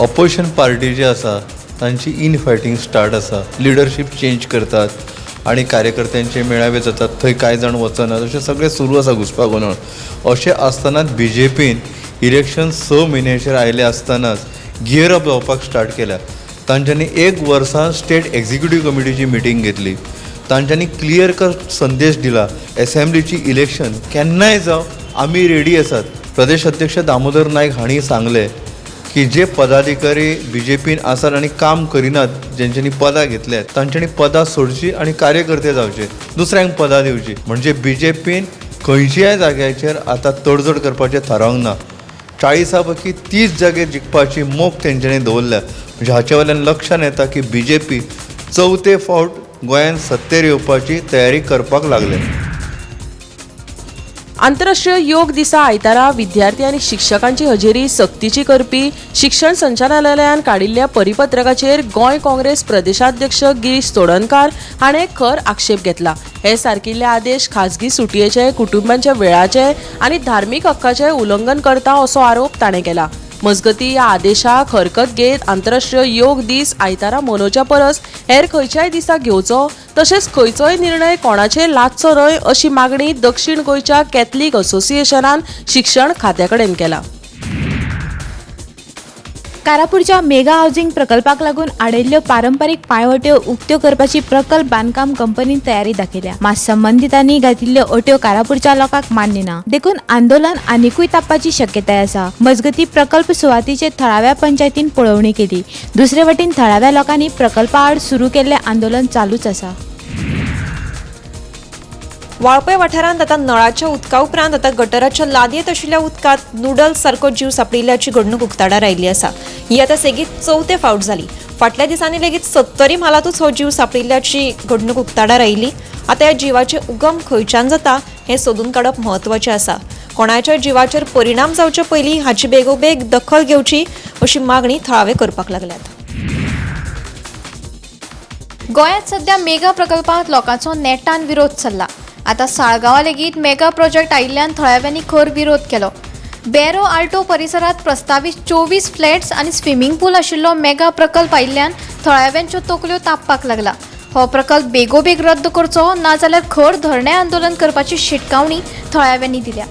Opposition party जी आसा तांची इनफायटींग start आसा, लिडरशीप चेंज करतात आनी कार्यकर्त्यांचे मेळावे जातात, थंय कांय जाण वचनात, अशें सगळें सुरू आसा घुसपागोंदळ. अशें आसतनाच BJPन इलेक्शन 6 म्हयन्याचेर आयले आसतनाच गियर अप जावपाक स्टार्ट केल्या. तांच्यांनी 1 वर्सान स्टेट एक्झिक्युटीव कमिटीची मिटींग घेतली. तांच्यांनी क्लियर कट संदेश दिला, असेंब्लीची इलेक्शन केन्नाय जावं आमी रेडी आसात. प्रदेश अध्यक्ष दामोदर नायक हांणी सांगले की जे पदाधिकारी BJPन आसात आनी काम करिनात, जेंच्यांनी पदां घेतल्यात तांच्यांनी पदां सोडची आनी कार्यकर्ते जावचे, दुसऱ्यांक पदां दिवची. म्हणजे BJPन खंयच्याय जाग्याचेर आतां तडजोड करपाचें थारावंक ना. 40 पैकी 30 जागे जिखपाची मोख तेंच्यांनी दवरल्या. म्हणजे हाचे वयल्यान लक्षांत येता की BJP 4थे फावट गोंयांत सत्तेर येवपाची तयारी करपाक लागले. आंतरराष्ट्रीय योग दिसा आयतारा विद्यार्थी आनी शिक्षकांची हजेरी सक्तीची करपी शिक्षण संचालनालयान काडिल्ल्या परिपत्रकाचेर गोंय काँग्रेस प्रदेशाध्यक्ष गिरीश चोडणकार हाणें खर आक्षेप घेतला. हे सारकिल्ले आदेश खाजगी सुटयेचे, कुटुंबांच्या वेळाचे आनी धार्मीक हक्काचे उल्लंघन करता असो आरोप ताणें केला. मजगती ह्या आदेशाक हरकत घेत आंतरराष्ट्रीय योग दीस आयतारा मनोवच्या परस हेर खंयच्याय दिसा घेवचो, तशेंच खंयचोय निर्णय कोणाचेर लादचो न्हय अशी मागणी दक्षिण गोंयच्या कॅथलीक असोसिएशनान शिक्षण खात्या कडेन केला. कारापूरच्या मेगा हाऊसिंग प्रकल्पाक लागून आडयल्ल्यो पारंपारीक पांयवट्यो उक्त्यो करपाची प्रकल्प बांदकाम कंपनीन तयारी दाखयल्या. मात संबंधितांनी घातिल्ल्यो अट्यो कारापूरच्या लोकांक मान्य ना. देखून आंदोलन आनीकूय तापपाची शक्यताय आसा. मजगती प्रकल्प सुवातीचे थळाव्या पंचायतीन पळोवणी केली. दुसरे वटेन थळाव्या लोकांनी प्रकल्पा आड सुरू केल्लें आंदोलन चालूच आसा. वाळपय वाठारांत आतां नळाच्या उदका उपरांत आतां गटराच्या लादयेत आशिल्ल्या उदकांत नुडल्स सारको जीव सांपडिल्ल्याची घडणूक उक्ताडार आयिल्ली आसा. ही आतां सेगीत 4थे फावट जाली. फाटल्या दिसांनी लेगीत 70 म्हालातूच हो जीव सांपडिल्ल्याची घडणूक उक्ताडार आयिल्ली. आतां ह्या जिवाचे उगम खंयच्यान जाता हें सोदून काडप म्हत्वाचें आसा. कोणाच्या जिवाचेर परिणाम जावचे पयलीं हाची बेगोबेग दखल घेवची अशी मागणी थळावे करपाक लागल्यात. गोंयांत सध्या मेगा प्रकल्पांत लोकांचो नेटान विरोध चल्ला. आतां साळगांवां लेगीत मेगा प्रोजेक्ट आयिल्ल्यान थळाव्यांनी खर विरोध केलो. बेरो आल्टो परिसरात प्रस्तावित 24 फ्लॅट्स आनी स्विमींग पूल आशिल्लो मेगा प्रकल्प आयिल्ल्यान थळाव्यांच्यो तकल्यो तापपाक लागला. हो प्रकल्प बेगोबेग रद्द करचो, नाजाल्यार खर धरणे आंदोलन करपाची शिटकावणी थळाव्यांनी दिल्या.